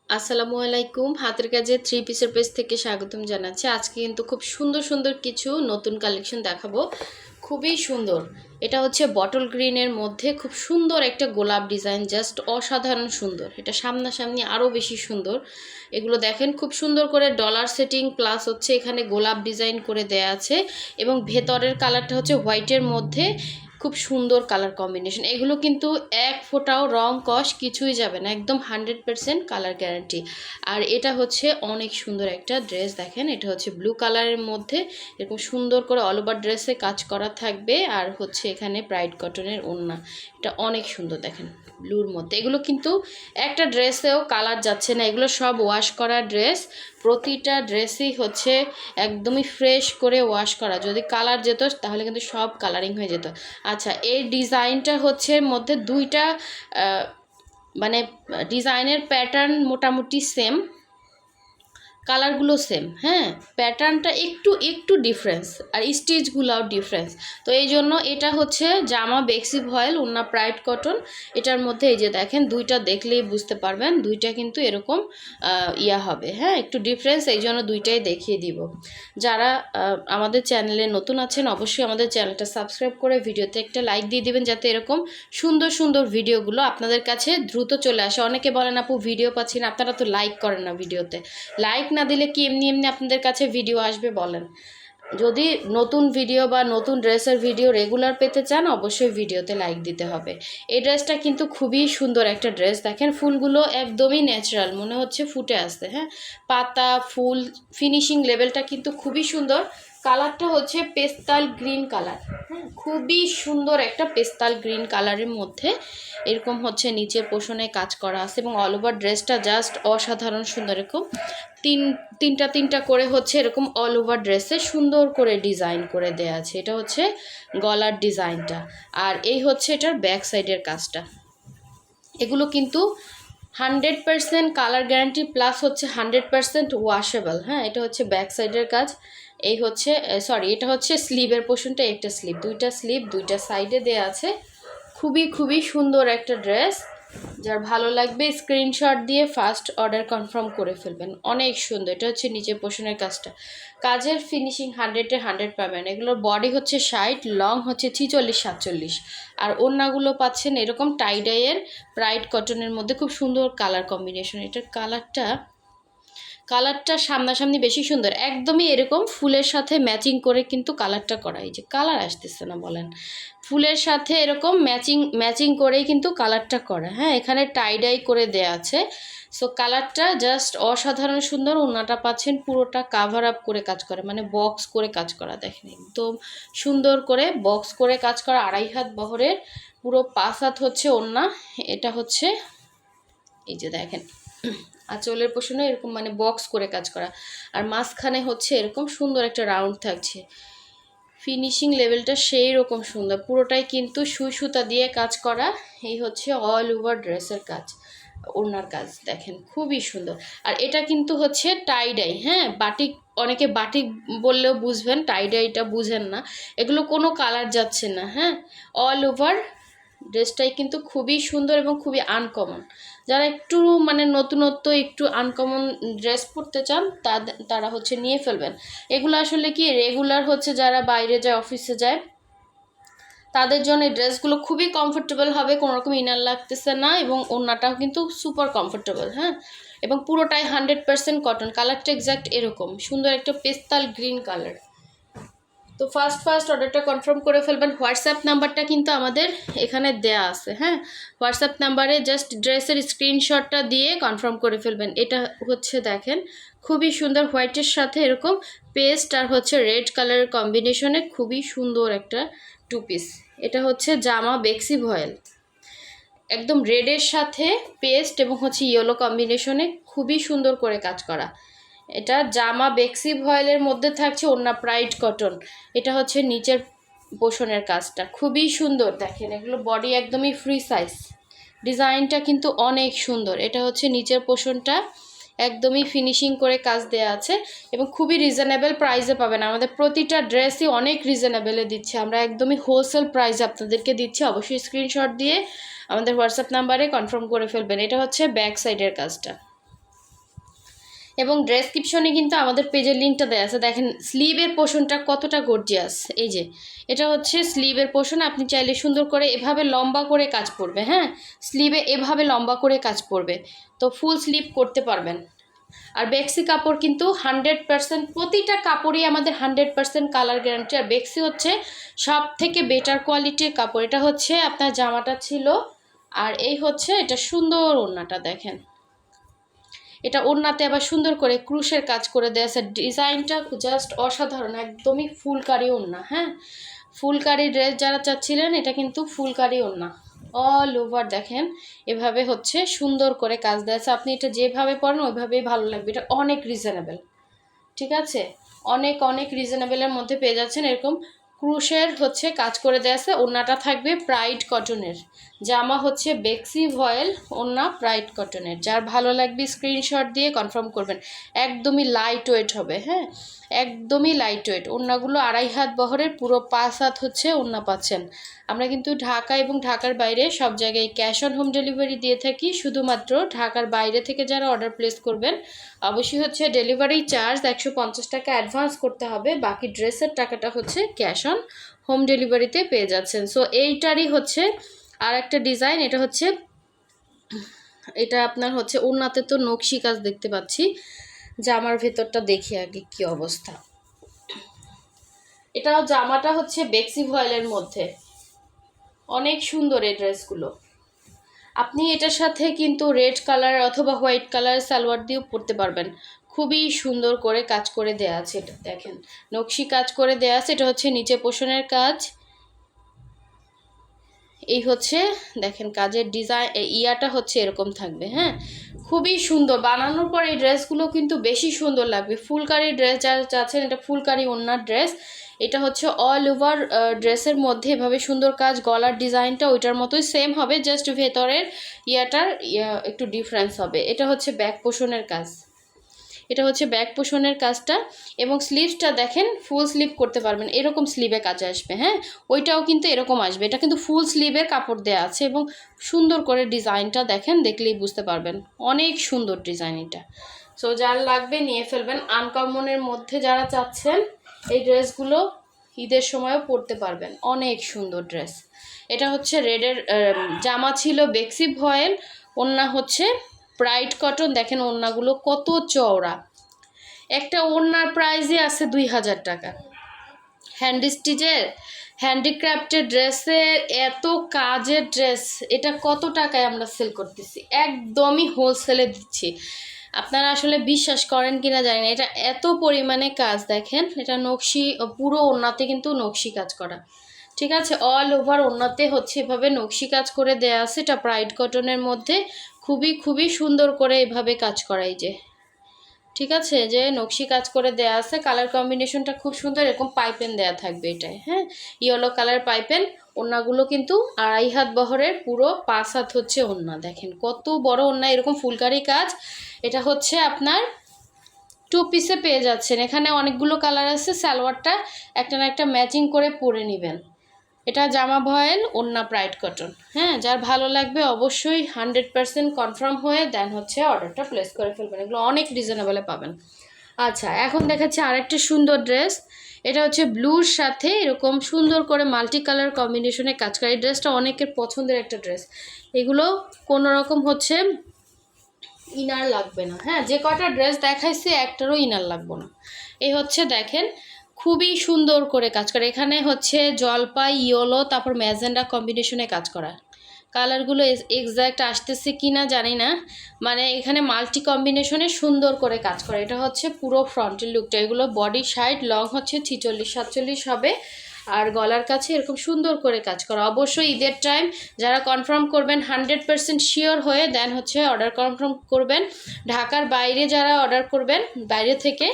আসসালামু আলাইকুম। হাতের কাজে থ্রি পিসের পেজ থেকে স্বাগতম জানাচ্ছি। আজকে কিন্তু খুব সুন্দর সুন্দর কিছু নতুন কালেকশন দেখাবো। খুবই সুন্দর। এটা হচ্ছে বটল গ্রিনের মধ্যে খুব সুন্দর একটা গোলাপ ডিজাইন, জাস্ট অসাধারণ সুন্দর। এটা সামনাসামনি আরও বেশি সুন্দর। এগুলো দেখেন খুব সুন্দর করে ডলার সেটিং প্লাস হচ্ছে এখানে গোলাপ ডিজাইন করে দেয়া আছে এবং ভেতরের কালারটা হচ্ছে হোয়াইটের মধ্যে খুব সুন্দর কালার কম্বিনেশন। এগুলো কিন্তু এক ফোঁটাও রং কষ কিছুই যাবে না, একদম 100% কালার গ্যারান্টি। আর এটা হচ্ছে অনেক সুন্দর একটা ড্রেস। দেখেন এটা হচ্ছে ব্লু কালারের মধ্যে এরকম সুন্দর করে অল ওভার ড্রেসে কাজ করা থাকবে। আর হচ্ছে এখানে ব্রাইট কটনের ওড়না, এটা অনেক সুন্দর। দেখেন ব্লুর মধ্যে এগুলো কিন্তু একটা ড্রেসেও কালার যাচ্ছে না, এগুলো সব ওয়াশ করা ড্রেস। প্রতিটা ড্রেসই হচ্ছে একদমই ফ্রেশ করে ওয়াশ করা। যদি কালার যেত তাহলে কিন্তু সব কালারিং হয়ে যেত। আচ্ছা, এই ডিজাইনটা হচ্ছে মধ্যে দুইটা মানে ডিজাইনের প্যাটার্ন মোটামুটি সেম, কালারগুলো সেম, হ্যাঁ, প্যাটার্নটা একটু একটু ডিফারেন্স আর স্টিচগুলোও ডিফারেন্স। তো এই জন্য এটা হচ্ছে জামা বেক্সি ভয়েল, ওড়না ব্রাইট কটন। এটার মধ্যে এই যে দেখেন দুইটা দেখলেই বুঝতে পারবেন দুইটা কিন্তু এরকম হবে, হ্যাঁ, একটু ডিফারেন্স, এই জন্য দুইটাই দেখিয়ে দিব। যারা আমাদের চ্যানেলে নতুন আছেন অবশ্যই আমাদের চ্যানেলটা সাবস্ক্রাইব করে ভিডিওতে একটা লাইক দিয়ে দিবেন, যাতে এরকম সুন্দর সুন্দর ভিডিওগুলো আপনাদের কাছে দ্রুত চলে আসে। অনেকে বলেন আপু ভিডিও পাচ্ছি না, আপনারা তো লাইক করেন না ভিডিওতে। লাইক না দিলে কি এমনি এমনি আপনাদের কাছে ভিডিও আসবে বলেন? যদি নতুন ভিডিও বা নতুন ড্রেসের ভিডিও রেগুলার পেতে চান অবশ্যই ভিডিওতে লাইক দিতে হবে। এই ড্রেসটা কিন্তু খুবই সুন্দর একটা ড্রেস। দেখেন ফুলগুলো একদমই ন্যাচারাল, মনে হচ্ছে ফুটে আসছে, হ্যাঁ, পাতা ফুল ফিনিশিং লেভেলটা কিন্তু খুবই সুন্দর। কালারটা হচ্ছে পেস্তাল গ্রিন কালার, হ্যাঁ, খুবই সুন্দর একটা পেস্তাল গ্রিন কালারের মধ্যে এরকম হচ্ছে নিচের পোষণে কাজ করা আছে এবং অল ওভার ড্রেসটা জাস্ট অসাধারণ সুন্দর। এরকম তিনটা করে হচ্ছে এরকম অল ওভার ড্রেসে সুন্দর করে ডিজাইন করে দেয়া আছে। এটা হচ্ছে গলার ডিজাইনটা, আর এই হচ্ছে এটার ব্যাক সাইডের কাজটা। এগুলো কিন্তু 100% কালার গ্যারান্টি প্লাস হচ্ছে 100% ওয়াশেবল, হ্যাঁ। এটা হচ্ছে ব্যাক সাইডের কাজ। এই হচ্ছে এটা হচ্ছে স্লিভের পোর্শনটা, একটা স্লিভ, দুইটা সাইডে দেয়া আছে। খুবই সুন্দর একটা ড্রেস। যার ভালো লাগবে স্ক্রিনশট দিয়ে ফার্স্ট অর্ডার কনফার্ম করে ফেলবেন। অনেক সুন্দর। এটা হচ্ছে নিচের পোর্শনের কাজটা, কাজের ফিনিশিং 100-এ 100 পাবেন। এগুলোর বডি হচ্ছে 60, লং হচ্ছে 46-47, আর ওড়নাগুলো পাচ্ছেন এরকম টাইডাইয়ের ব্রাইট কটনের মধ্যে খুব সুন্দর কালার কম্বিনেশন। এটার কালারটা সামনাসামনি বেশি সুন্দর, একদমই এরকম ফুলের সাথে ম্যাচিং করে কিন্তু কালারটা করা। এই যে কালার আসতেছে না বলেন, ফুলের সাথে এরকম ম্যাচিং করেই কিন্তু কালারটা করা, হ্যাঁ। এখানে টাইডাই করে দেয়া আছে। সো কালারটা জাস্ট অসাধারণ সুন্দর। ওড়নাটা পাচ্ছেন পুরোটা কাভার আপ করে কাজ করে, মানে বক্স করে কাজ করা। দেখেন একদম সুন্দর করে বক্স করে কাজ করা, 2.5 হাত বহরের, পুরো 5 হাত হচ্ছে ওড়না। এটা হচ্ছে এই যে দেখেন আঁচলের পোষণে এরকম মানে বক্স করে কাজ করা, আর মাঝখানে হচ্ছে এরকম সুন্দর একটা রাউন্ড থাকছে। ফিনিশিং লেভেলটা সেই রকম সুন্দর, পুরোটাই কিন্তু সুই সুতা দিয়ে কাজ করা। এই হচ্ছে অল ওভার ড্রেসের কাজ, ওড়নার কাজ দেখেন খুবই সুন্দর। আর এটা কিন্তু হচ্ছে টাইডাই, হ্যাঁ, বাটিক। অনেকে বাটিক বললেও বুঝবেন, টাইডাইটা বুঝেন না। এগুলো কোনো কালার যাচ্ছে না, হ্যাঁ, অল ওভার ড্রেসটাই কিন্তু খুবই সুন্দর এবং খুবই আনকমন। যারা একটু মানে নতুনত্ব একটু আনকমন ড্রেস পরতে চান তারা হচ্ছে নিয়ে ফেলবেন। এগুলো আসলে কি রেগুলার হচ্ছে যারা বাইরে যায় অফিসে যায় তাদের জন্য এই ড্রেসগুলো খুবই কমফোর্টেবল হবে, কোনো রকম ইনার লাগতেছে না এবং ওড়নাটাও কিন্তু সুপার কমফোর্টেবল, হ্যাঁ। এবং পুরোটাই 100% কটন। কালারটা এক্স্যাক্ট এরকম সুন্দর একটা পেস্তাল গ্রিন কালার। তো ফার্স্ট অর্ডারটা কনফার্ম করে ফেলবেন। হোয়াটসঅ্যাপ নাম্বারটা কিন্তু আমাদের এখানে দেয়া আছে, হ্যাঁ। হোয়াটসঅ্যাপ নাম্বারে জাস্ট ড্রেসের স্ক্রিনশটটা দিয়ে কনফার্ম করে ফেলবেন। এটা হচ্ছে দেখেন খুবই সুন্দর, হোয়াইটের সাথে এরকম পেস্ট আর হচ্ছে রেড কালারের কম্বিনেশনে খুবই সুন্দর একটা 2 পিস। এটা হচ্ছে জামা বেক্সি ভয়েল, একদম রেডের সাথে পেস্ট এবং হচ্ছে ইয়েলো কম্বিনেশনে খুবই সুন্দর করে কাজ করা। এটা জামা বেক্সি ভয়েলের মধ্যে থাকছে ওড়না ব্রাইট কটন। এটা হচ্ছে নিচের পোষণের কাজটা খুবই সুন্দর। দেখেন এগুলো বডি একদমই ফ্রি সাইজ, ডিজাইনটা কিন্তু অনেক সুন্দর। এটা হচ্ছে নিচের পোষণটা, একদমই ফিনিশিং করে কাজ দেয়া আছে এবং খুবই রিজনেবল প্রাইসে পাবেন। আমাদের প্রতিটা ড্রেসই অনেক রিজনেবলে দিচ্ছে, আমরা একদমই হোলসেল প্রাইসে আপনাদেরকে দিচ্ছি। অবশ্যই স্ক্রিনশট দিয়ে আমাদের হোয়াটসঅ্যাপ নাম্বারে কনফার্ম করে ফেলবেন। এটা হচ্ছে ব্যাক সাইডের কাজটা। এবং ডেসক্রিপশনে কিন্তু আমাদের পেজের লিঙ্কটা দেওয়া আছে। দেখেন স্লিভের পোর্শনটা কতটা গর্জিয়াস। এই যে এটা হচ্ছে স্লিভের পোর্শন, আপনি চাইলে সুন্দর করে এভাবে লম্বা করে কাজ পড়বে, হ্যাঁ স্লিভে এভাবে লম্বা করে কাজ পড়বে, তো ফুল স্লিভ করতে পারবেন। আর বেক্সি কাপড় কিন্তু 100%, প্রতিটা কাপড়ই আমাদের 100% কালার গ্যারান্টি। আর বেক্সি হচ্ছে সব থেকে বেটার কোয়ালিটির কাপড়। এটা হচ্ছে আপনার জামাটা ছিল, আর এই হচ্ছে এটা সুন্দর ওড়নাটা দেখেন, এটা ওড়নাতে আবার সুন্দর করে ক্রুশের কাজ করে দেওয়া আছে। ডিজাইনটা জাস্ট অসাধারণ, একদমই ফুলকারি ওড়না। হ্যাঁ ফুলকারি ড্রেস যারা চাচ্ছিলেন, এটা কিন্তু ফুলকারি ওড়না অল ওভার। দেখেন এভাবে হচ্ছে সুন্দর করে কাজ দেওয়া আছে, আপনি এটা যেভাবে পরেন ওইভাবেই ভালো লাগবে। এটা অনেক রিজনেবল, ঠিক আছে, অনেক অনেক রিজনেবলের মধ্যে পেয়ে যাচ্ছেন। এরকম ক্রুশের হচ্ছে কাজ করে দেওয়া আছে। ওড়নাটা থাকবে প্রাইড কটনের, জামা হচ্ছে বেক্সি ভয়েল, ওড়না প্রাইড কটনের। যার ভালো লাগবে স্ক্রিনশট দিয়ে কনফার্ম করবেন। একদমই লাইট ওয়েট হবে, হ্যাঁ একদমই লাইট ওয়েট। ওড়নাগুলো 2.5 হাত বহরের, পুরো 5 হাত হচ্ছে ওড়না পাচ্ছেন। আমরা কিন্তু ঢাকা এবং ঢাকার বাইরে সব জায়গায় ক্যাশ অন হোম ডেলিভারি দিয়ে থাকি। শুধুমাত্র ঢাকার বাইরে থেকে যারা অর্ডার প্লেস করবেন, অবশ্যই হচ্ছে ডেলিভারি চার্জ 150 টাকা অ্যাডভান্স করতে হবে, বাকি ড্রেসের টাকাটা হচ্ছে ক্যাশ অন হোম ডেলিভারিতে পেয়ে যাচ্ছেন। সো এইটারই হচ্ছে আর একটা ডিজাইন, এটা হচ্ছে এটা আপনার হচ্ছে ওড়নাতে তো নকশি কাজ দেখতে পাচ্ছি, জামার ভেতরটা দেখি আগে কি অবস্থা। এটাও জামাটা হচ্ছে বেক্সি ভয়েলের মধ্যে, অনেক সুন্দর এই ড্রেসগুলো। আপনি এটার সাথে কিন্তু রেড কালার অথবা হোয়াইট কালার সালোয়ার দিয়েও পরতে পারবেন। খুবই সুন্দর করে কাজ করে দেয়া আছে, এটা দেখেন নকশি কাজ করে দেয়া আছে। এটা হচ্ছে নিচে পোষণের কাজ, এই হচ্ছে দেখেন কাজের ডিজাইন, ইয়াটা হচ্ছে এরকম থাকবে। হ্যাঁ খুবই সুন্দর, বানানোর পর এই ড্রেসগুলো কিন্তু বেশি সুন্দর লাগবে। ফুলকারি ড্রেস যারা চাচ্ছেন, এটা ফুলকারি ওড়নার ড্রেস। এটা হচ্ছে অল ওভার ড্রেসের মধ্যে এভাবে সুন্দর কাজ, গলার ডিজাইনটা ওইটার মতোই সেম হবে, জাস্ট ভেতরের একটু ডিফারেন্স হবে। এটা হচ্ছে ব্যাক পোষণের কাজ, এটা হচ্ছে ব্যাক পোষণের কাজটা। এবং স্লিভসটা দেখেন ফুল স্লিভ করতে পারবেন, এরকম স্লিভে কাজে আসবে। হ্যাঁ ওইটাও কিন্তু এরকম আসবে, এটা কিন্তু ফুল স্লিভের কাপড় দেওয়া আছে। এবং সুন্দর করে ডিজাইনটা দেখেন, দেখলেই বুঝতে পারবেন অনেক সুন্দর ডিজাইন এটা। সো যার লাগবে নিয়ে ফেলবেন। আনকমনের মধ্যে যারা চাচ্ছেন, এই ড্রেসগুলো ঈদের সময়ও পরতে পারবেন, অনেক সুন্দর ড্রেস। এটা হচ্ছে রেডের জামা ছিল বেক্সি ভয়েল, ওড়না হচ্ছে প্রাইড কটন। দেখেন ওড়নাগুলো কত চওড়া, একটা ওড়নার প্রাইসই আছে 2000 টাকা। হ্যান্ড স্টিচের হ্যান্ডিক্রাফটের ড্রেসের এত কাজের ড্রেস, এটা কত টাকায় আমরা সেল করতেছি, একদমই হোলসেলে দিচ্ছি। আপনারা আসলে বিশ্বাস করেন কিনা জানি না, এটা এত পরিমাণে কাজ। দেখেন এটা নকশি, পুরো ওড়নাতে কিন্তু নকশি কাজ করা, ঠিক আছে, অল ওভার ওড়নাতে হচ্ছে এভাবে নকশি কাজ করে দেয়া আছে। এটা প্রাইড কটনের মধ্যে খুবই খুবই সুন্দর করে এভাবে কাজ করাই যে, ঠিক আছে, যে নকশি কাজ করে দেয়া আছে। কালার কম্বিনেশনটা খুব সুন্দর, এরকম পাইপেন দেয়া থাকবে এটাই। হ্যাঁ ইয়েলো কালার পাইপেন। ওড়নাগুলো কিন্তু 2.5 হাত বহরের, পুরো 5 হাত হচ্ছে ওড়না। দেখেন কত বড় ওড়না, এরকম ফুলকারি কাজ। এটা হচ্ছে আপনার 2 পিসে পেয়ে যাচ্ছেন। এখানে অনেকগুলো কালার আছে, সালোয়ারটা একটা না একটা ম্যাচিং করে পরে নেবেন। এটা জামা ভয়েল, ওড়না প্রাইড কটন। হ্যাঁ যার ভালো লাগবে অবশ্যই 100% কনফার্ম হয়ে দেন হচ্ছে অর্ডারটা প্লেস করে ফেলবেন, এগুলো অনেক রিজনেবলে পাবেন। আচ্ছা এখন দেখাচ্ছি আরেকটা সুন্দর ড্রেস। এটা হচ্ছে ব্লুর সাথে এরকম সুন্দর করে মাল্টি কালার কম্বিনেশনে কাজ করে। এই ড্রেসটা অনেকের পছন্দের একটা ড্রেস। এগুলো কোনো রকম হচ্ছে ইনার লাগবে না। হ্যাঁ যে কটা ড্রেস দেখাইছি একটারও ইনার লাগবে না। এই হচ্ছে দেখেন খুবই সুন্দর করে কাজ করে। এখানে হচ্ছে জলপাই, ইয়েলো, তারপর ম্যাজেন্ডা কম্বিনেশনে কাজ করা। কালারগুলো এক্স্যাক্ট আসতেছে কি না জানি না, মানে এখানে মাল্টি কম্বিনেশনে সুন্দর করে কাজ করে। এটা হচ্ছে পুরো ফ্রন্টের লুকটা। এগুলো বডি সাইড লং হচ্ছে 46-47 হবে, আর গলার কাছে এরকম সুন্দর করে কাজ করা। অবশ্যই ঈদের টাইম যারা কনফার্ম করবেন 100% শিওর হয়ে দেন হচ্ছে অর্ডার কনফার্ম করবেন। ঢাকার বাইরে যারা অর্ডার করবেন, বাইরে থেকে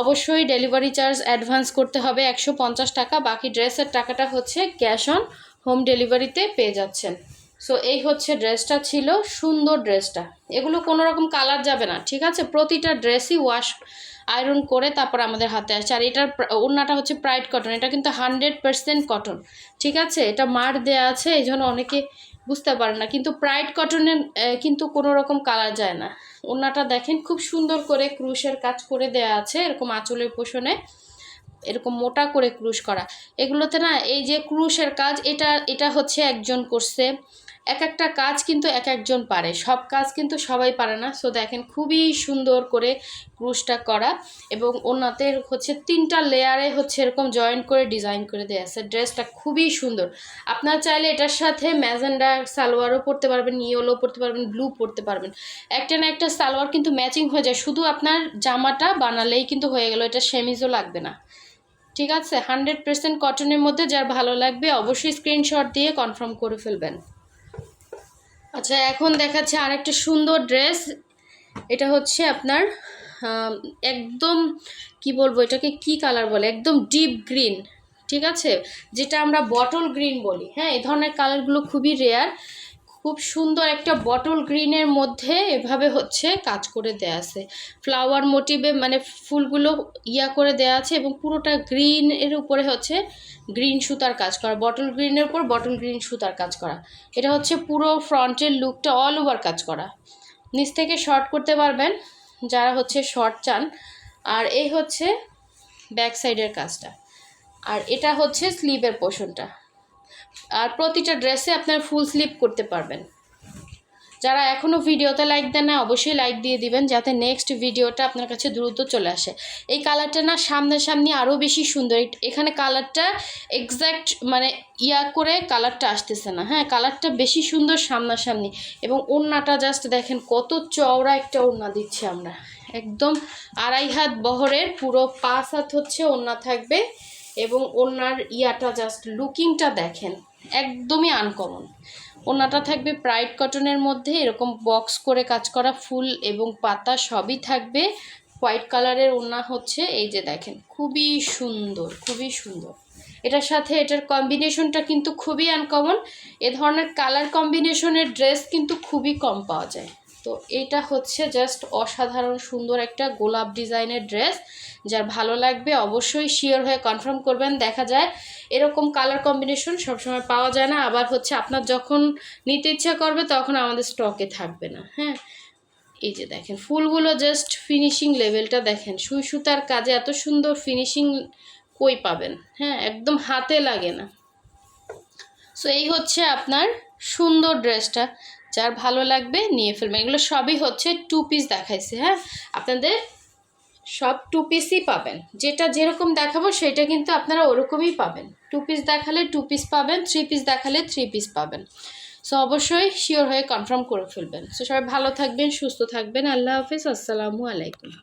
অবশ্যই ডেলিভারি চার্জ অ্যাডভান্স করতে হবে 150 টাকা, বাকি ড্রেসের টাকাটা হচ্ছে ক্যাশ অন হোম ডেলিভারিতে পেয়ে যাচ্ছেন। সো এই হচ্ছে ড্রেসটা ছিল, সুন্দর ড্রেসটা। এগুলো কোনো রকম কালার যাবে না, ঠিক আছে, প্রতিটা ড্রেসই ওয়াশ আয়রন করে তারপর আমাদের হাতে আসছে। আর এটার ওড়নাটা হচ্ছে প্রাইড কটন, এটা কিন্তু 100% কটন, ঠিক আছে। এটা মার দেয়া আছে, এই জন্য অনেকে বুঝতে পারেন না, কিন্তু প্রাইড কটনের কিন্তু কোনো রকম কালার যায় না। ওড়নাটা দেখেন খুব সুন্দর করে ক্রুশের কাজ করে দেয়া আছে, এরকম আঁচলের পোষণে এরকম মোটা করে ক্রুশ করা। এগুলোতে না এই যে ক্রুশের কাজ, এটা হচ্ছে একজন করছে, এক একটা কাজ কিন্তু এক একজন পারে, সব কাজ কিন্তু সবাই পারে না। সো দেখেন খুবই সুন্দর করে ক্রুশটা করা, এবং ওনাতে হচ্ছে 3টা লেয়ারে হচ্ছে এরকম জয়েন্ট করে ডিজাইন করে দেওয়া আছে। ড্রেসটা খুবই সুন্দর। আপনারা চাইলে এটার সাথে ম্যাজেন্ডা সালোয়ারও পরতে পারবেন, ইয়েলো পরতে পারবেন, ব্লু পরতে পারবেন। একটা না একটা সালোয়ার কিন্তু ম্যাচিং হয়ে যায়, শুধু আপনার জামাটা বানালেই কিন্তু হয়ে গেল, এটা সেমিজও লাগবে না। ঠিক আছে, 100% কটনের মধ্যে যার ভালো লাগবে অবশ্যই স্ক্রিনশট দিয়ে কনফার্ম করে ফেলবেন। আচ্ছা, এখন দেখাচ্ছে আরেকটা সুন্দর ড্রেস। এটা হচ্ছে আপনার একদম কি বলবো, এটাকে কি কালার বলে, একদম ডিপ গ্রিন, ঠিক আছে, যেটা আমরা বটল গ্রিন বলি। হ্যাঁ, এই ধরনের কালারগুলো খুবই রেয়ার। খুব সুন্দর একটা বটল গ্রিনের মধ্যে এভাবে হচ্ছে কাজ করে দেয়া আছে, ফ্লাওয়ার মোটিভে, মানে ফুলগুলো করে দেয়া আছে, এবং পুরোটা গ্রিন এর উপরে হচ্ছে গ্রিন সুতার কাজ করা, বটল গ্রিনের উপর বটল গ্রিন সুতার কাজ করা। এটা হচ্ছে পুরো ফ্রন্টের লুকটা অল ওভার কাজ করা, নিচ থেকে শর্ট করতে পারবেন যারা হচ্ছে শর্ট চান। আর এই হচ্ছে ব্যাক সাইডের কাজটা, আর এটা হচ্ছে স্লিভের পোর্শনটা। আর প্রতিটা ড্রেসে আপনার ফুল স্লিভ করতে পারবেন। যারা এখনও ভিডিওতে লাইক দেন না অবশ্যই লাইক দিয়ে দিবেন, যাতে নেক্সট ভিডিওটা আপনার কাছে দ্রুত চলে আসে। এই কালারটা না সামনাসামনি আরও বেশি সুন্দর, এখানে কালারটা এক্স্যাক্ট মানে করে কালারটা আসতেছে না। হ্যাঁ, কালারটা বেশি সুন্দর সামনাসামনি। এবং ওড়নাটা জাস্ট দেখেন কত চওড়া একটা ওড়না দিচ্ছে আমরা, একদম 2.5 হাত বহরের, পুরো 5 হাত হচ্ছে ওড়না থাকবে। এবং ওড়নার জাস্ট লুকিংটা দেখেন, একদমই আনকমন। ওড়নাটা থাকবে প্রাইড কটনের মধ্যে, এরকম বক্স করে কাজ করা, ফুল এবং পাতা সবই থাকবে। হোয়াইট কালারের ওড়না হচ্ছে, এই যে দেখেন খুবই সুন্দর, খুবই সুন্দর। এটার সাথে এটার কম্বিনেশনটা কিন্তু খুবই আনকমন। এ ধরনের কালার কম্বিনেশনের ড্রেস কিন্তু খুবই কম পাওয়া যায়। তো এটা হচ্ছে জাস্ট অসাধারণ সুন্দর একটা গোলাপ ডিজাইনের ড্রেস। যার ভালো লাগবে অবশ্যই শিওর হয়ে কনফার্ম করবেন। দেখা যায় এরকম কালার কম্বিনেশন সবসময় পাওয়া যায় না, আবার হচ্ছে আপনার যখন নিতে ইচ্ছা করবে তখন আমাদের স্টকে থাকবে না। হ্যাঁ, এই যে দেখেন ফুলগুলো জাস্ট ফিনিশিং লেভেলটা দেখেন, সুই সুতার কাজে এত সুন্দর ফিনিশিং কই পাবেন। হ্যাঁ, একদম হাতে লাগে না। সো এই হচ্ছে আপনার সুন্দর ড্রেসটা, যার ভালো লাগবে নিয়ে ফেলবেন। এগুলো সবই হচ্ছে 2 পিস দেখাইছে। হ্যাঁ, আপনাদের সব 2 পিসই পাবেন, যেটা যেরকম দেখাবো সেটা কিন্তু আপনারা ওরকমই পাবেন। 2 পিস দেখালে 2 পিস পাবেন, 3 পিস দেখালে 3 পিস পাবেন। সো অবশ্যই শিওর হয়ে কনফার্ম করে ফেলবেন। সো সবাই ভালো থাকবেন, সুস্থ থাকবেন। আল্লাহ হাফিজ, আসসালামু আলাইকুম।